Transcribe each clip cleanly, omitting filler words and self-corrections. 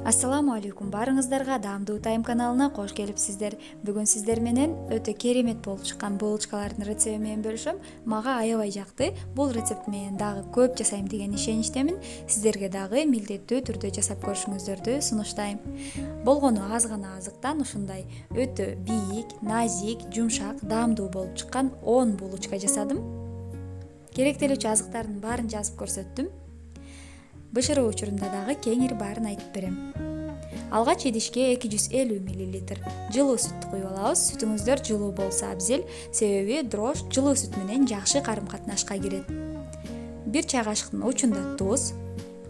Ассаламу алейкум, баарыңыздарга Даамдуу Тайм каналына кош келипсиздер. Бүгүн сиздер менен өтө керемет болуп чыккан булочкалардын рецепти менен бөлүшөм. Мага аябай жакты. Бул рецепт менен дагы көп жасайм деген ишеничтемин. Сиздерге дагы милдеттүү түрдө жасап көрүшүңүздөрдү сунуштайм. Болгону аз гана азыктан ушундай өтө бийик, назик, жумшак, даамдуу болуп чыккан 10 булочка жасадым. Керектелүүчү азыктардын баарын жазып көрсөттүм. Бышыруу учурунда дагы кеңири баарын айтып берем. Алгач идишке 250 мл жылуу сүттү куюп алабыз. Сүтүңүздөр жылуу болсо абзел, себеби дрожж жылуу сүт менен жакшы карым катнашка кирет. 1 чай кашыктын учунда туз,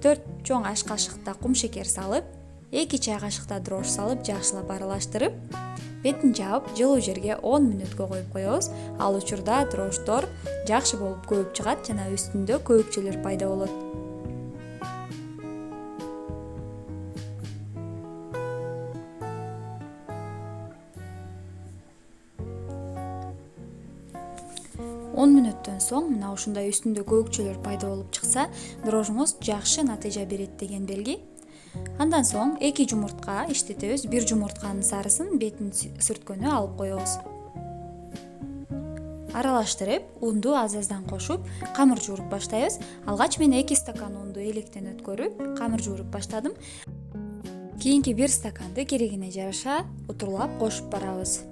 4 чоң аш кашыкта кум шекер салып, 2 чай кашыкта дрожж салып жакшылап аралаштырып, бетин жаап жылуу жерге 10 мүнөткө коюп коебуз. Ал учурда дрожждор жакшы болуп көбүп чыгат жана үстүндө көбүкчөлөр пайда болот. Он мүнөттөн соң мына ушундай үстүндө көбүкчөлөр пайда болуп чыкса, дрожжуңуз жакшы натыйжа берет деген белги. Андан соң 2 жумуртка иштетебиз. 1 жумуртканын сарысын бетин сүрткөнү алып коебуз. Аралаштырып, унду аз-аздан кошуп, камыр жууруп баштайбыз. Алгач мен 2 стакан унду электен өткөрүп, камыр жууруп баштадым. Кийинки 1 стаканды керегине жараша утурлап кошуп барабыз.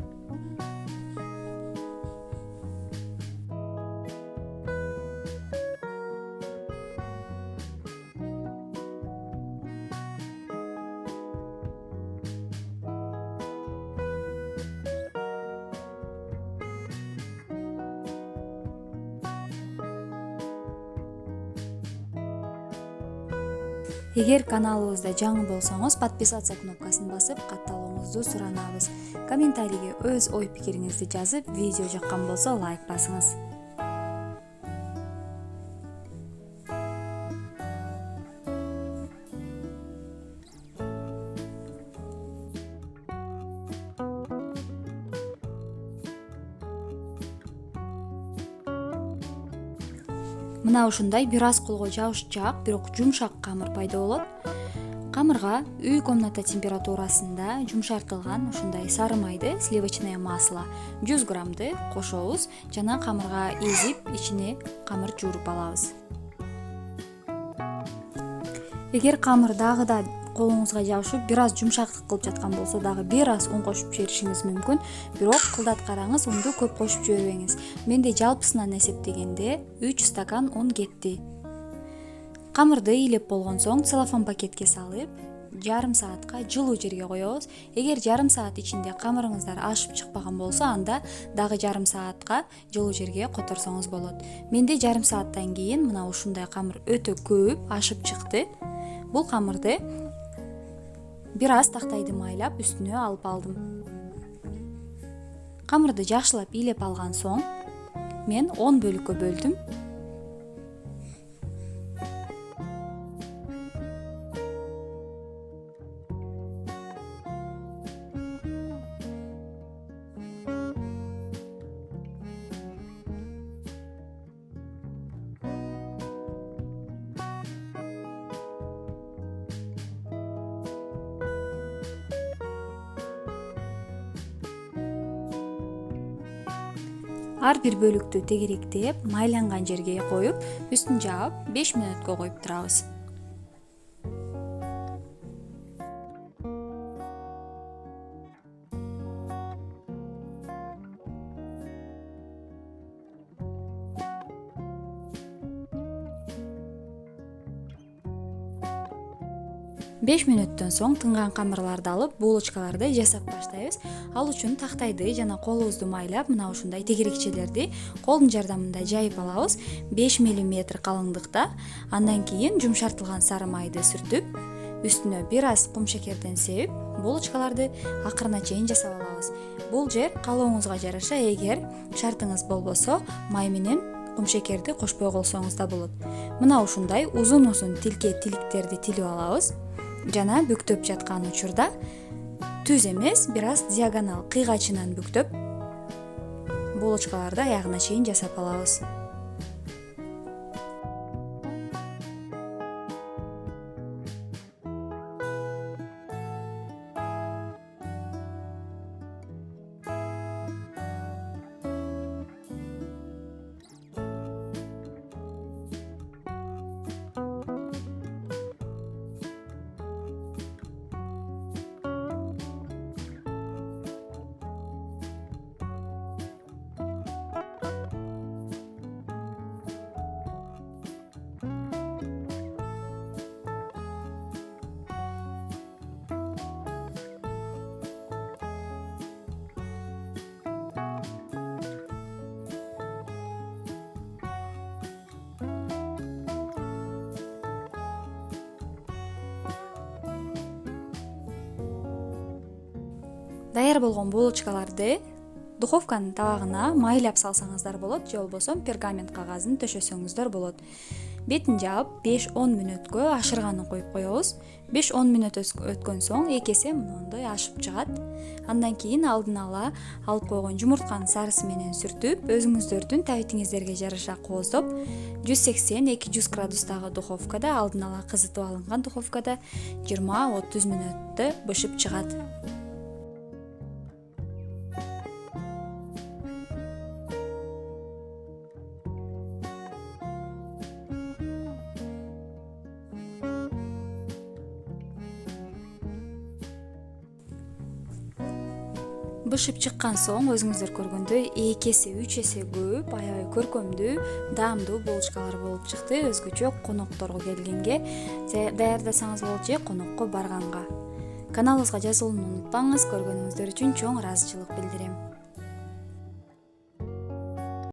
Эгер каналыбызда жаңы болсоңуз, подписаться кнопкасын басып, катталууңузду суранабыз. Комментарийге өз ой пикириңизди жазып, видео жаккан болсо лайк басыңыз. Мына ушундай бир аз колго жабышчаак, бирок жумшак камыр пайда болот. Камырга үй комната температурасында жумшартылган ушундай сары майды, сливочное масло 100 граммды кошобуз жана камырга эзип, ичине камыр жууруп алабыз. Эгер камыр дагы да колуңузга жабышып, бир аз жумшактык кылып жаткан болсо дагы бир аз ун кошуп жиберишиңиз мүмкүн. Бирок кылдаткараңыз, унду көп кошуп жибербеңиз. Менде жалпысынан эсептегенде 3 стакан ун кетти. Камырды илеп болгон соң целлофан пакетке салып, жарым саатка жылуу жерге коебуз. Эгер жарым саат ичинде камырыңыздар ашып чыкпаган болсо, анда дагы жарым саатка жылуу жерге которсоңуз болот. Менде жарым сааттан кийин мына ушундай камыр өтө көп ашып чыкты. Бул камырды бир аз тактайды майлап үстүнө алып алдым. Камырды жакшылап илеп алган соң мен 10 бөлүккө бөлдүм. Ар бир бөлүктү тегеректеп, майланган жерге коюп, үстүн жаап 5 мүнөткө коюп турабыз. Беш мүнөттөн соң тынган камырларды алып, булочкаларды жасап баштайбыз. Ал үчүн тактайды жана колубузду майлап, мына ушундай тегерекчелерди колдун жардамында жайып алабыз. 5 мм калыңдыкта. Андан кийин жумшартылган сары майды сүртүп, үстүнө бир аз кум шекерден сепип, булочкаларды акырына чейин жасап алабыз. Бул жер каалооңузга жараша, эгер шартыңыз болбосо, май менен кум шекерди кошпой койсоңуз да болот. Мына ушундай узун-узун тиликтерди тилип алабыз. Жана бүктөп жаткан учурда түз эмес, бир аз диагонал кыйгачынан бүктөп булочкаларды аягына чейин жасап алабыз. Даяр болгон булочкаларды духовканын табагына майлап салсаңыздар болот, же болбосо пергамент кагазын төшөсөңүздөр болот. Бетин жаап 5-10 мүнөткө ашырганын коюп коебуз. 5-10 мүнөт өткөн соң экесе мондой ашып чыгат. Андан кийин алдын ала алып койгон жумуртканын сарысы менен сүртүп, өзүңүздөрдүн табитиңиздерге жараша кооздоп, 180-200 градустагы духовкада, алдын ала кызытып алынган духовкада 20-30 мүнөттө бышып чыгат. Бышып чыккан соң өзүңүздөр көргөндөй 2 эсе 3 эсе көп, аябай көркөмдүү, даамдуу булочкалар болуп чыкты. Өзгөчө конокторго келгенге даярдасаңыз болот же конокко барганга. Каналыбызга жазылууну унутпаңыз. Көргөнүңүздөр үчүн чоң ыраазычылык билдирем.